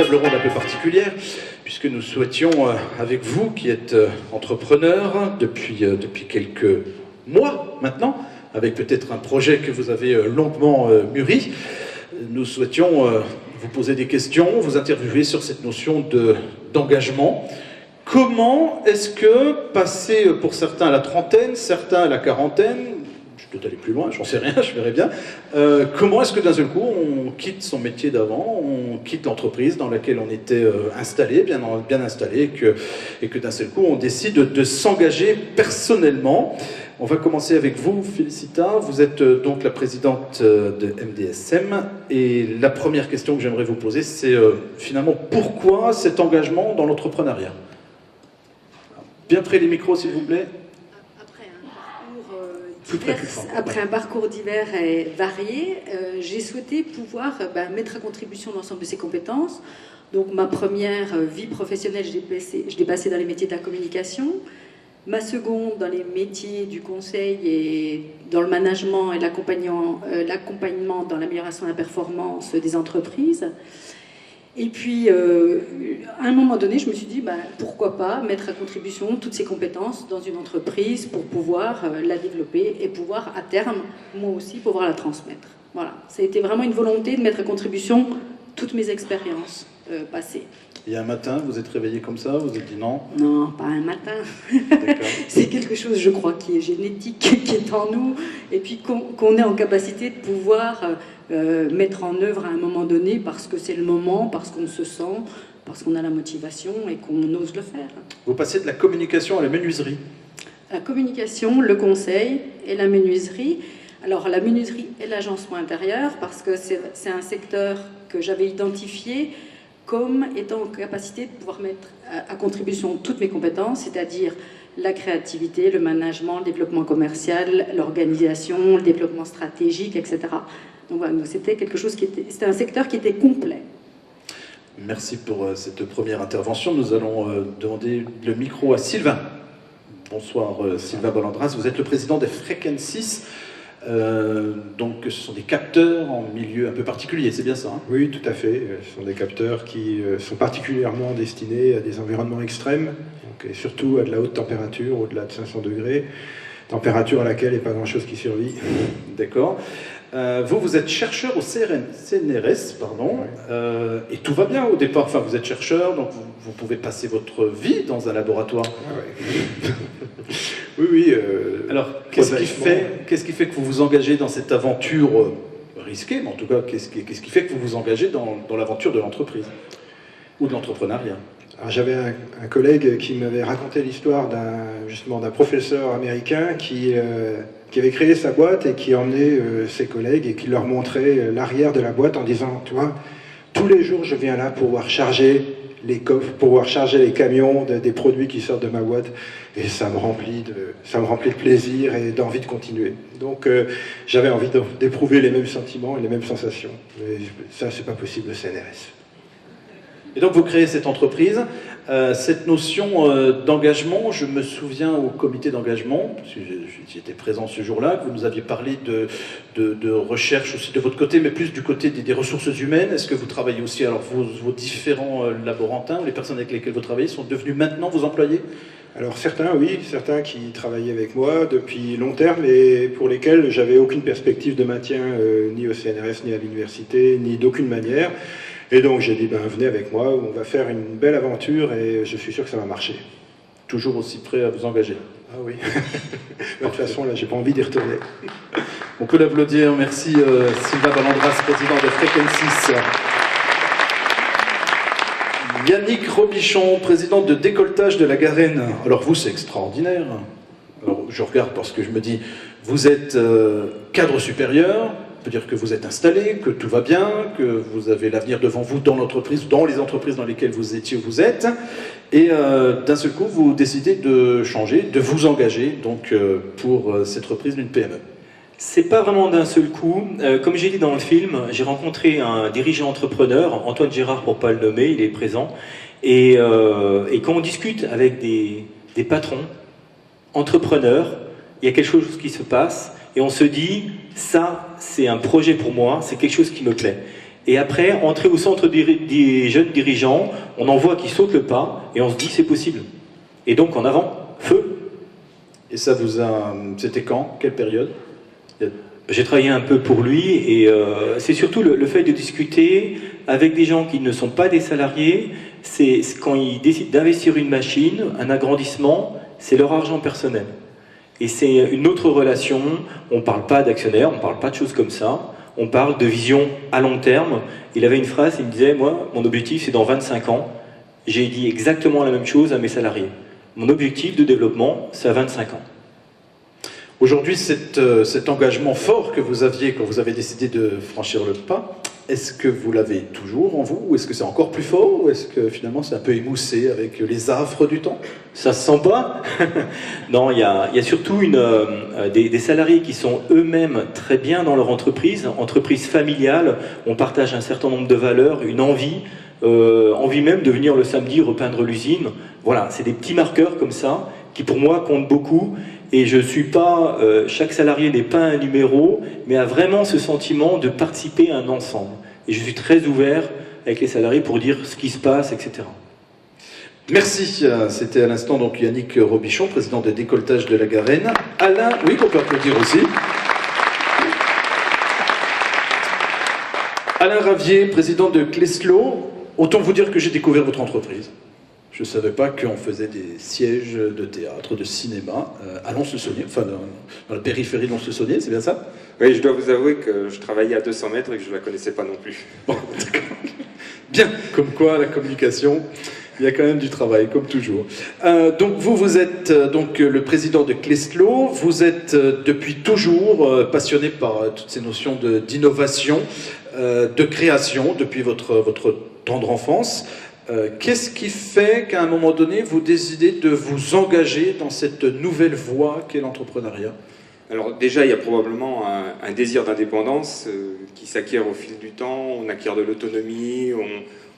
table ronde un peu particulière, puisque nous souhaitions, avec vous qui êtes entrepreneur depuis quelques mois maintenant, avec peut-être un projet que vous avez longuement mûri, nous souhaitions vous poser des questions, vous interviewer sur cette notion d'engagement. Comment est-ce que, passé pour certains à la trentaine, certains à la quarantaine, je peux aller plus loin, j'en sais rien, je verrai bien, comment est-ce que d'un seul coup on quitte son métier d'avant, on quitte l'entreprise dans laquelle on était installé, bien installé, et que d'un seul coup on décide de s'engager personnellement. On va commencer avec vous, Félicita. Vous êtes donc la présidente de MDSM. Et la première question que j'aimerais vous poser, c'est finalement pourquoi cet engagement dans l'entrepreneuriat? Bien près les micros, s'il vous plaît. Après un parcours divers et varié, j'ai souhaité pouvoir mettre à contribution l'ensemble de ces compétences. Donc ma première vie professionnelle, je l'ai passée dans les métiers de la communication. Ma seconde, dans les métiers du conseil et dans le management et l'accompagnement dans l'amélioration de la performance des entreprises. Et puis, à un moment donné, je me suis dit, pourquoi pas mettre à contribution toutes ces compétences dans une entreprise pour pouvoir la développer et pouvoir, à terme, moi aussi, pouvoir la transmettre. Voilà, ça a été vraiment une volonté de mettre à contribution toutes mes expériences passées. Et un matin, vous êtes réveillé comme ça, vous vous êtes dit non? Non, pas un matin. C'est quelque chose, je crois, qui est génétique, qui est en nous, et puis qu'on est en capacité de pouvoir mettre en œuvre à un moment donné, parce que c'est le moment, parce qu'on se sent, parce qu'on a la motivation et qu'on ose le faire. Vous passez de la communication à la menuiserie. La communication, le conseil et la menuiserie. Alors la menuiserie et l'agencement intérieur, parce que c'est un secteur que j'avais identifié comme étant en capacité de pouvoir mettre à contribution toutes mes compétences, c'est-à-dire la créativité, le management, le développement commercial, l'organisation, le développement stratégique, etc. Donc voilà, c'était c'était un secteur qui était complet. Merci pour cette première intervention. Nous allons demander le micro à Sylvain. Bonsoir Sylvain Bollandras, vous êtes le président des Frequencies. Donc ce sont des capteurs en milieu un peu particulier, c'est bien ça, hein? Oui, tout à fait. Ce sont des capteurs qui sont particulièrement destinés à des environnements extrêmes, donc, et surtout à de la haute température, au-delà de 500 degrés, température à laquelle il n'y a pas grand-chose qui survit. D'accord. Vous êtes chercheur au CNRS, pardon, oui. Et tout va bien au départ. Enfin, vous êtes chercheur, donc vous pouvez passer votre vie dans un laboratoire. Ah ouais. Oui. Alors, qu'est-ce qui fait que vous vous engagez dans cette aventure risquée, mais en tout cas, qu'est-ce qui fait que vous vous engagez dans l'aventure de l'entreprise ou de l'entrepreneuriat? Alors, j'avais un collègue qui m'avait raconté l'histoire d'un professeur américain qui avait créé sa boîte et qui emmenait ses collègues et qui leur montrait l'arrière de la boîte en disant, tu vois, tous les jours je viens là pour pouvoir charger les coffres, pour pouvoir charger les camions des produits qui sortent de ma boîte, et ça me remplit de plaisir et d'envie de continuer. Donc j'avais envie d'éprouver les mêmes sentiments et les mêmes sensations. Mais ça, c'est pas possible, le CNRS. Et donc vous créez cette entreprise, cette notion d'engagement, je me souviens au comité d'engagement, parce que j'étais présent ce jour-là, que vous nous aviez parlé de recherche aussi de votre côté, mais plus du côté des ressources humaines. Est-ce que vous travaillez aussi, alors vos différents laborantins, ou les personnes avec lesquelles vous travaillez, sont devenus maintenant vos employés? Alors certains, oui, certains qui travaillaient avec moi depuis long terme et pour lesquels j'avais aucune perspective de maintien, ni au CNRS, ni à l'université, ni d'aucune manière. Et donc j'ai dit, venez avec moi, on va faire une belle aventure et je suis sûr que ça va marcher. Toujours aussi prêt à vous engager? Ah oui. De toute façon, là, j'ai pas envie d'y retourner. On peut l'applaudir. Merci Sylvain Bollandras, président de Frequencies. Yannick Robichon, président de Décolletage de la Garenne. Alors vous, c'est extraordinaire. Alors, je regarde parce que je me dis, vous êtes cadre supérieur, ça veut dire que vous êtes installé, que tout va bien, que vous avez l'avenir devant vous dans l'entreprise, dans les entreprises dans lesquelles vous étiez ou vous êtes, et d'un seul coup, vous décidez de changer, de vous engager donc, pour cette reprise d'une PME. C'est pas vraiment d'un seul coup. Comme j'ai dit dans le film, j'ai rencontré un dirigeant entrepreneur, Antoine Gérard pour pas le nommer, il est présent, et quand on discute avec des patrons, entrepreneurs, il y a quelque chose qui se passe, et on se dit, ça, c'est un projet pour moi, c'est quelque chose qui me plaît. Et après, entrer au centre des jeunes dirigeants, on en voit qui sautent le pas, et on se dit c'est possible. Et donc en avant, feu. Et ça vous a... C'était quand? Quelle période? J'ai travaillé un peu pour lui, et c'est surtout le fait de discuter avec des gens qui ne sont pas des salariés. C'est quand ils décident d'investir une machine, un agrandissement, c'est leur argent personnel. Et c'est une autre relation. On ne parle pas d'actionnaires, on ne parle pas de choses comme ça. On parle de vision à long terme. Il avait une phrase, il me disait, moi, mon objectif c'est dans 25 ans. J'ai dit exactement la même chose à mes salariés. Mon objectif de développement, c'est à 25 ans. Aujourd'hui, cet engagement fort que vous aviez quand vous avez décidé de franchir le pas, est-ce que vous l'avez toujours en vous, ou est-ce que c'est encore plus fort, ou est-ce que finalement c'est un peu émoussé avec les affres du temps? Ça se sent pas? Non, il y a surtout des salariés qui sont eux-mêmes très bien dans leur entreprise familiale. On partage un certain nombre de valeurs, une envie même de venir le samedi repeindre l'usine. Voilà, c'est des petits marqueurs comme ça qui pour moi comptent beaucoup. Et je suis pas, chaque salarié n'est pas un numéro, mais a vraiment ce sentiment de participer à un ensemble. Et je suis très ouvert avec les salariés pour dire ce qui se passe, etc. Merci. C'était à l'instant donc Yannick Robichon, président de Décolletage de la Garenne. Alain, oui, qu'on peut applaudir aussi. Alain Ravier, président de Cleslo. Autant vous dire que j'ai découvert votre entreprise. Je ne savais pas qu'on faisait des sièges de théâtre, de cinéma à Lons-le-Saunier, enfin dans la périphérie de Lons-le-Saunier, c'est bien ça? Oui, je dois vous avouer que je travaillais à 200 mètres et que je ne la connaissais pas non plus. Bon, d'accord. Bien, comme quoi la communication, il y a quand même du travail, comme toujours. Donc vous êtes donc le président de Cleslo, vous êtes depuis toujours passionné par toutes ces notions d'innovation, de création, depuis votre tendre enfance. Qu'est-ce qui fait qu'à un moment donné, vous décidez de vous engager dans cette nouvelle voie qu'est l'entrepreneuriat? Alors déjà, il y a probablement un désir d'indépendance qui s'acquiert au fil du temps. On acquiert de l'autonomie,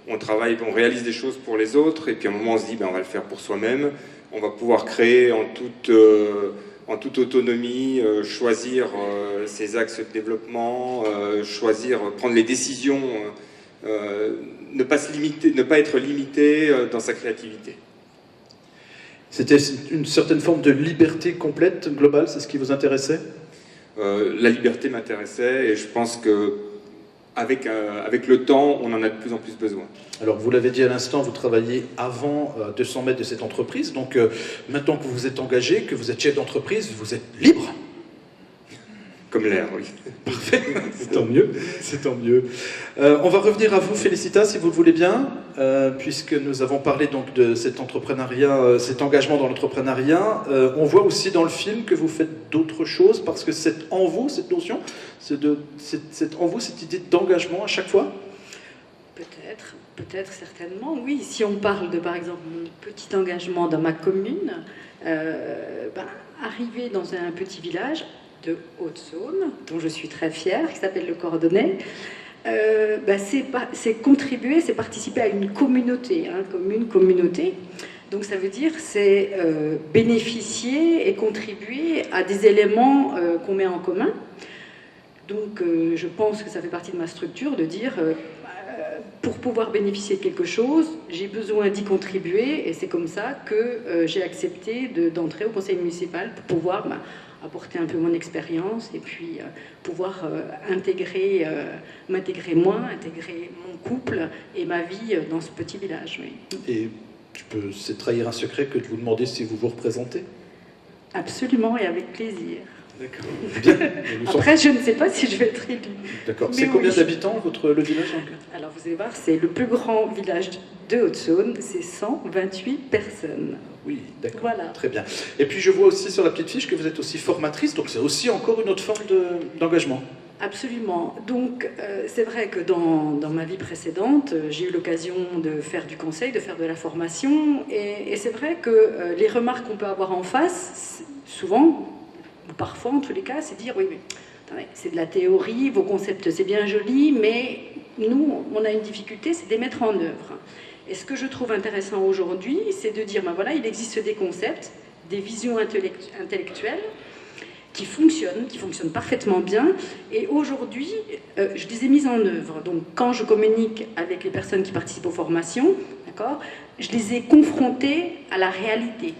on travaille, on réalise des choses pour les autres, et puis à un moment, on se dit, ben, on va le faire pour soi-même. On va pouvoir créer en toute autonomie, choisir ses axes de développement, prendre les décisions, ne pas être limité dans sa créativité. C'était une certaine forme de liberté complète, globale, c'est ce qui vous intéressait? La liberté m'intéressait, et je pense que avec le temps, on en a de plus en plus besoin. Alors, vous l'avez dit à l'instant, vous travaillez avant 200 mètres de cette entreprise, donc maintenant que vous vous êtes engagé, que vous êtes chef d'entreprise, vous êtes libre? Comme l'air, oui. Parfait, c'est tant mieux, c'est tant mieux. On va revenir à vous, Félicita, si vous le voulez bien, puisque nous avons parlé donc de cet entrepreneuriat, cet engagement dans l'entrepreneuriat. On voit aussi dans le film que vous faites d'autres choses, parce que c'est en vous, cette notion, c'est en vous cette idée d'engagement à chaque fois? Peut-être, certainement, oui. Si on parle de, par exemple, mon petit engagement dans ma commune, arriver dans un petit village de Haute-Saône, dont je suis très fière, qui s'appelle le Cordonnet, c'est contribuer, c'est participer à une communauté, communauté. Donc ça veut dire c'est bénéficier et contribuer à des éléments qu'on met en commun. Donc je pense que ça fait partie de ma structure de dire pour pouvoir bénéficier de quelque chose, j'ai besoin d'y contribuer, et c'est comme ça que j'ai accepté d'entrer au conseil municipal pour pouvoir apporter un peu mon expérience et puis pouvoir m'intégrer moi, intégrer mon couple et ma vie dans ce petit village. Oui. Et c'est trahir un secret que de vous demander si vous vous représentez? Absolument, et avec plaisir. D'accord. Bien. Après, je ne sais pas si je vais être élue. D'accord. C'est combien d'habitants, le village? Alors, vous allez voir, c'est le plus grand village de Haute-Saône, c'est 128 personnes. Oui, d'accord. Voilà. Très bien. Et puis, je vois aussi sur la petite fiche que vous êtes aussi formatrice, donc c'est aussi encore une autre forme d'engagement. Absolument. Donc, c'est vrai que dans ma vie précédente, j'ai eu l'occasion de faire du conseil, de faire de la formation, et c'est vrai que les remarques qu'on peut avoir en face, souvent, ou parfois en tous les cas, c'est dire oui, mais attendez, c'est de la théorie, vos concepts c'est bien joli, mais nous on a une difficulté, c'est de les mettre en œuvre. Et ce que je trouve intéressant aujourd'hui, c'est de dire ben voilà, il existe des concepts, des visions intellectuelles qui fonctionnent parfaitement bien. Et aujourd'hui, je les ai mises en œuvre. Donc, quand je communique avec les personnes qui participent aux formations, d'accord, je les ai confrontées à la réalité.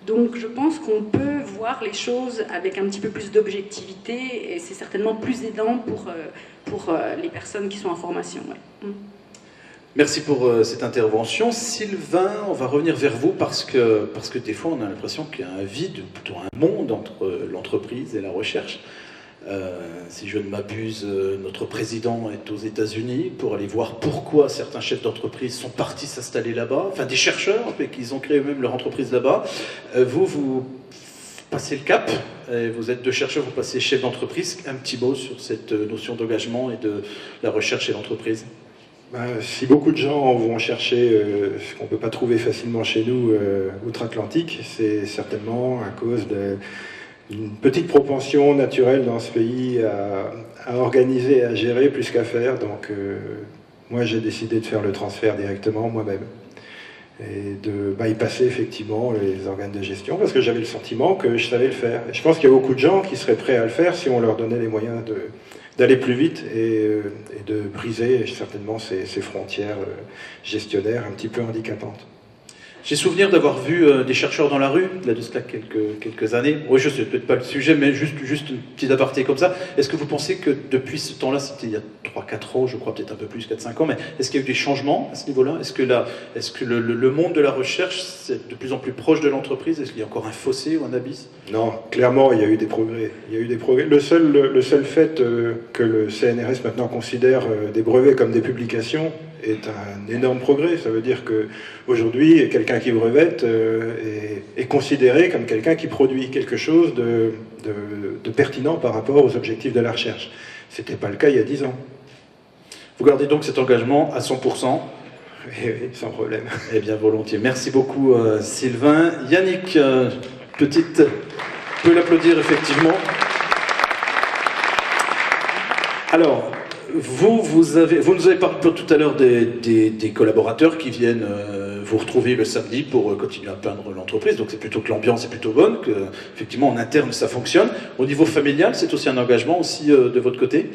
Donc, je pense qu'on peut voir les choses avec un petit peu plus d'objectivité et c'est certainement plus aidant pour les personnes qui sont en formation. Ouais. Merci pour cette intervention. Sylvain, on va revenir vers vous parce que des fois on a l'impression qu'il y a un vide, plutôt un monde entre l'entreprise et la recherche. Si je ne m'abuse, notre président est aux États-Unis pour aller voir pourquoi certains chefs d'entreprise sont partis s'installer là-bas, enfin des chercheurs, et qu'ils ont créé eux-mêmes leur entreprise là-bas. Vous passez le cap, et vous êtes deux chercheurs, vous passez chef d'entreprise. Un petit mot sur cette notion d'engagement et de la recherche et l'entreprise. Si beaucoup de gens vont chercher ce qu'on ne peut pas trouver facilement chez nous outre-Atlantique, c'est certainement à cause d'une petite propension naturelle dans ce pays à organiser et à gérer plus qu'à faire. Donc moi j'ai décidé de faire le transfert directement moi-même et de bypasser effectivement les organes de gestion parce que j'avais le sentiment que je savais le faire. Et je pense qu'il y a beaucoup de gens qui seraient prêts à le faire si on leur donnait les moyens d'aller plus vite et de briser certainement ces frontières gestionnaires un petit peu handicapantes. J'ai souvenir d'avoir vu des chercheurs dans la rue, là de cela quelques années. Oui, je ne sais peut-être pas le sujet, mais juste une petite aparté comme ça. Est-ce que vous pensez que depuis ce temps-là, c'était il y a 3-4 ans, je crois, peut-être un peu plus, 4-5 ans, mais est-ce qu'il y a eu des changements à ce niveau-là? Est-ce que le monde de la recherche, c'est de plus en plus proche de l'entreprise? Est-ce qu'il y a encore un fossé ou un abysse? Non, clairement, il y a eu des progrès. Il y a eu des progrès. Le seul fait que le CNRS maintenant considère des brevets comme des publications est un énorme progrès. Ça veut dire qu'aujourd'hui, quelqu'un qui brevette est considéré comme quelqu'un qui produit quelque chose de pertinent par rapport aux objectifs de la recherche. Ce n'était pas le cas il y a 10 ans. Vous gardez donc cet engagement à 100%? Oui, sans problème. Eh bien, volontiers. Merci beaucoup, Sylvain. Yannick, peut l'applaudir effectivement. Alors, vous nous avez parlé tout à l'heure des collaborateurs qui viennent vous retrouver le samedi pour continuer à peindre l'entreprise. Donc c'est plutôt que l'ambiance est plutôt bonne, que effectivement en interne ça fonctionne. Au niveau familial, c'est aussi un engagement aussi de votre côté?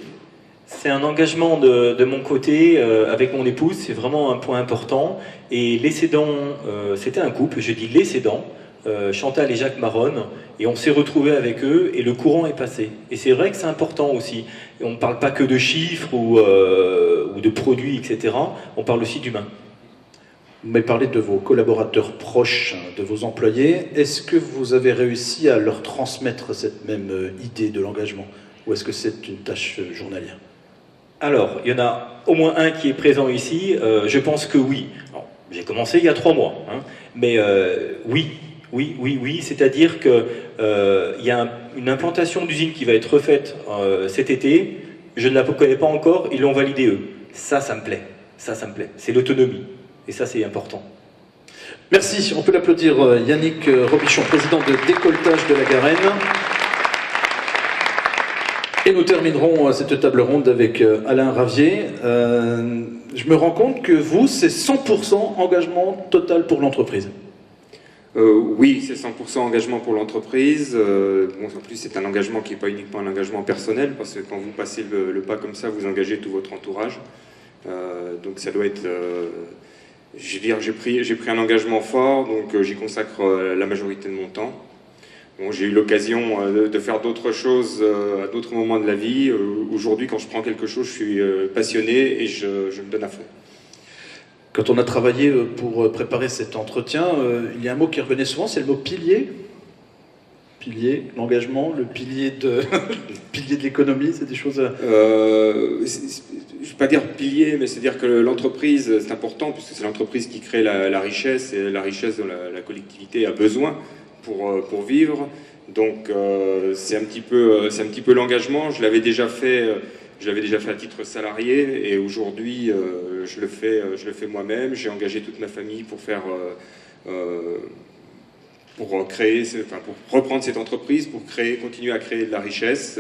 C'est un engagement de mon côté avec mon épouse, c'est vraiment un point important. Et les cédants, c'était un couple, je dis les cédants, Chantal et Jacques Maronne, et on s'est retrouvés avec eux et le courant est passé. Et c'est vrai que c'est important aussi. Et on ne parle pas que de chiffres ou de produits, etc. On parle aussi d'humains. Vous m'avez parlé de vos collaborateurs proches, de vos employés. Est-ce que vous avez réussi à leur transmettre cette même idée de l'engagement? Ou est-ce que c'est une tâche journalière? Alors, il y en a au moins un qui est présent ici. Je pense que oui. J'ai commencé il y a 3 mois. Hein, mais oui. C'est-à-dire qu'il y a une implantation d'usine qui va être refaite cet été. Je ne la connais pas encore. Ils l'ont validé eux. Ça me plaît. Ça me plaît. C'est l'autonomie. Et ça, c'est important. Merci. On peut l'applaudir, Yannick Robichon, président de Décolletage de la Garenne. Et nous terminerons cette table ronde avec Alain Ravier. Je me rends compte que vous, c'est 100% engagement total pour l'entreprise. Oui, c'est 100% engagement pour l'entreprise. En plus, c'est un engagement qui n'est pas uniquement un engagement personnel, parce que quand vous passez le pas comme ça, vous engagez tout votre entourage. Donc ça doit être... j'ai pris un engagement fort, donc j'y consacre la majorité de mon temps. Bon, j'ai eu l'occasion de faire d'autres choses à d'autres moments de la vie. Aujourd'hui, quand je prends quelque chose, je suis passionné et je me donne à fond. Quand on a travaillé pour préparer cet entretien, il y a un mot qui revenait souvent, c'est le mot pilier. Pilier, l'engagement, le pilier de l'économie, c'est des choses... je ne vais pas dire pilier, mais c'est dire que l'entreprise, c'est important, puisque c'est l'entreprise qui crée la richesse, et la richesse dont la collectivité a besoin pour vivre. Donc c'est un petit peu l'engagement. Je l'avais déjà fait à titre salarié, et aujourd'hui je le fais moi-même. J'ai engagé toute ma famille pour reprendre cette entreprise, pour continuer à créer de la richesse.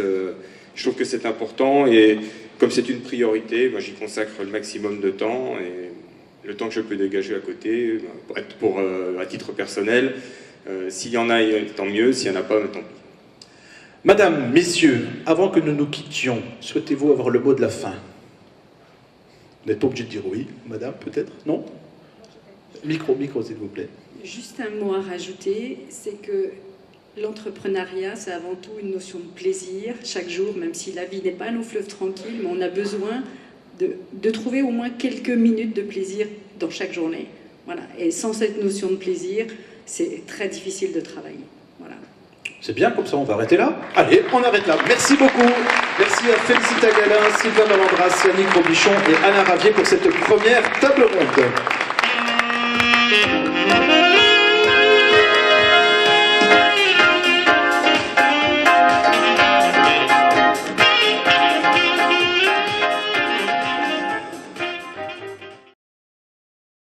Je trouve que c'est important, et comme c'est une priorité, moi j'y consacre le maximum de temps, et le temps que je peux dégager à côté, à titre personnel. S'il y en a, tant mieux. S'il n'y en a pas, tant pis. Madame, messieurs, avant que nous nous quittions, souhaitez-vous avoir le mot de la fin? Vous n'êtes pas obligé de dire oui, madame, peut-être? Non? Micro, s'il vous plaît. Juste un mot à rajouter, c'est que l'entrepreneuriat, c'est avant tout une notion de plaisir, chaque jour, même si la vie n'est pas un long fleuve tranquille, mais on a besoin de trouver au moins quelques minutes de plaisir dans chaque journée. Voilà. Et sans cette notion de plaisir, c'est très difficile de travailler. Voilà. C'est bien, comme ça on va arrêter là. Allez, on arrête là. Merci beaucoup. Merci à Félicita Galin, Sylvain Malandras, Yannick Robichon et Alain Ravier pour cette première table ronde.